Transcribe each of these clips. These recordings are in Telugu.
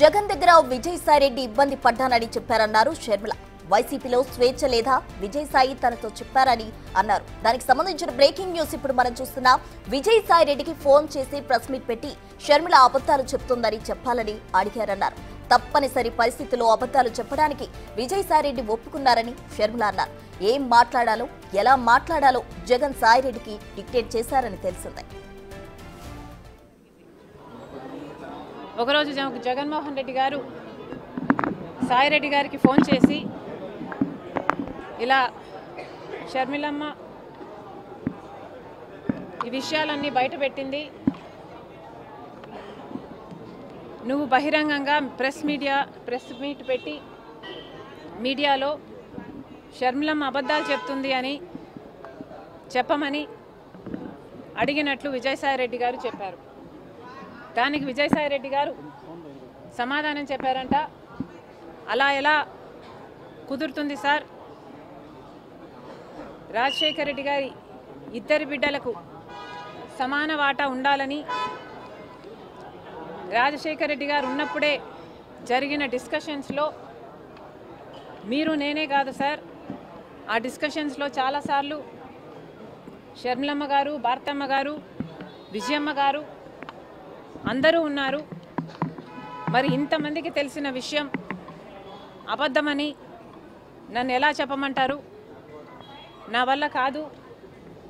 జగన్ దగ్గర విజయసాయిరెడ్డి ఇబ్బంది పడ్డానని చెప్పారన్నారు షర్మిల. వైసీపీలో స్వేచ్ఛ లేదా విజయసాయి తనతో చెప్పారని అన్నారు. దానికి సంబంధించిన బ్రేకింగ్ న్యూస్ ఇప్పుడు మనం చూస్తున్నాం. విజయసాయిరెడ్డికి ఫోన్ చేసి ప్రెస్ మీట్ పెట్టి షర్మిల అబద్ధాలు చెప్తుందని చెప్పాలని అడిగారన్నారు. తప్పనిసరి పరిస్థితుల్లో అబద్ధాలు చెప్పడానికి విజయసాయిరెడ్డి ఒప్పుకున్నారని షర్మిల అన్నారు. ఏం మాట్లాడాలో ఎలా మాట్లాడాలో జగన్ సాయిరెడ్డికి డిక్టేట్ చేశారని తెలిసిందే. ఒకరోజు జగన్మోహన్ రెడ్డి గారు సాయిరెడ్డి గారికి ఫోన్ చేసి ఇలా షర్మిలమ్మ ఈ విషయాలన్నీ బయటపెట్టింది, నువ్వు బహిరంగంగా ప్రెస్ మీట్ పెట్టి మీడియాలో షర్మిలమ్మ అబద్ధాలు చెప్తుంది అని చెప్పమని అడిగినట్లు విజయసాయిరెడ్డి గారు చెప్పారు. దానికి విజయసాయిరెడ్డి గారు సమాధానం చెప్పారంట, అలా ఎలా కుదురుతుంది సార్, రాజశేఖర రెడ్డి గారి ఇద్దరి బిడ్డలకు సమాన వాటా ఉండాలని రాజశేఖర రెడ్డి గారు ఉన్నప్పుడే జరిగిన డిస్కషన్స్లో మీరు నేనే కాదు సార్, ఆ డిస్కషన్స్లో చాలాసార్లు షర్మిలమ్మ గారు, భారతమ్మ గారు, విజయమ్మ గారు అందరూ ఉన్నారు. మరి ఇంతమందికి తెలిసిన విషయం అబద్ధమని నన్ను ఎలా చెప్పమంటారు? నా వల్ల కాదు,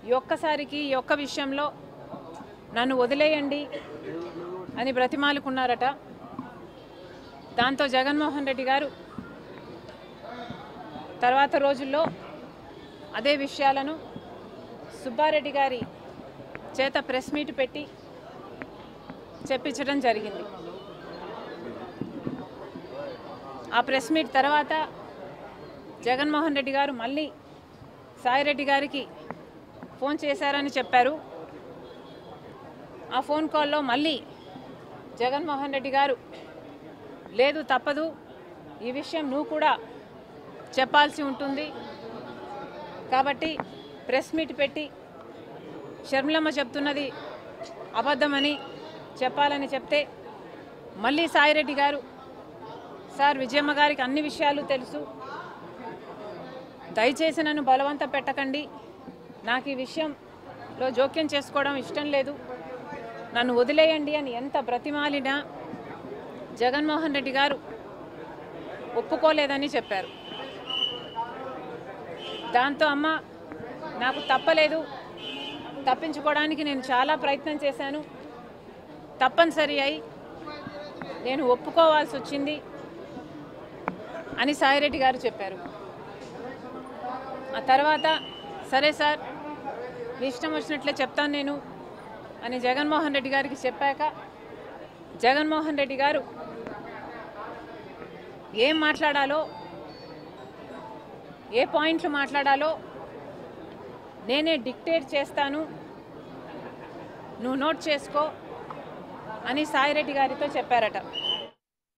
ఈ ఒక్కసారికి ఈ ఒక్క విషయంలో నన్ను వదిలేయండి అని బ్రతిమాలుకున్నారట. దాంతో జగన్మోహన్ రెడ్డి గారు తర్వాత రోజుల్లో అదే విషయాలను సుబ్బారెడ్డి గారి చేత ప్రెస్ మీట్ పెట్టి చెప్పించడం జరిగింది. ఆ ప్రెస్ మీట్ తర్వాత జగన్మోహన్ రెడ్డి గారు మళ్ళీ సాయిరెడ్డి గారికి ఫోన్ చేశారని చెప్పారు. ఆ ఫోన్ కాల్లో మళ్ళీ జగన్మోహన్ రెడ్డి గారు లేదు తప్పదు, ఈ విషయం నువ్వు కూడా చెప్పాల్సి ఉంటుంది కాబట్టి ప్రెస్ మీట్ పెట్టి షర్మిలమ్మ చెప్తున్నది అబద్ధమని చెప్పాలని చెప్తే మళ్ళీ సాయిరెడ్డి గారు సార్ విజయమ్మ గారికి అన్ని విషయాలు తెలుసు, దయచేసి నన్ను బలవంతం పెట్టకండి, నాకు ఈ విషయంలో జోక్యం చేసుకోవడం ఇష్టం లేదు, నన్ను వదిలేయండి అని ఎంత బ్రతిమాలినా జగన్మోహన్ రెడ్డి గారు ఒప్పుకోలేదని చెప్పారు. దాంతో అమ్మ నాకు తప్పలేదు, తప్పించుకోవడానికి నేను చాలా ప్రయత్నం చేశాను, తప్పనిసరి అయి నేను ఒప్పుకోవాల్సి వచ్చింది అని సాయిరెడ్డి గారు చెప్పారు. ఆ తర్వాత సరే సార్ మీ ఇష్టం వచ్చినట్లే చెప్తాను నేను అని జగన్మోహన్ రెడ్డి గారికి చెప్పాక జగన్మోహన్ రెడ్డి గారు ఏం మాట్లాడాలో, ఏ పాయింట్లు మాట్లాడాలో నేనే డిక్టేట్ చేస్తాను, నువ్వు నోట్ చేసుకో అని సాయిరెడ్డి గారితో చెప్పారట.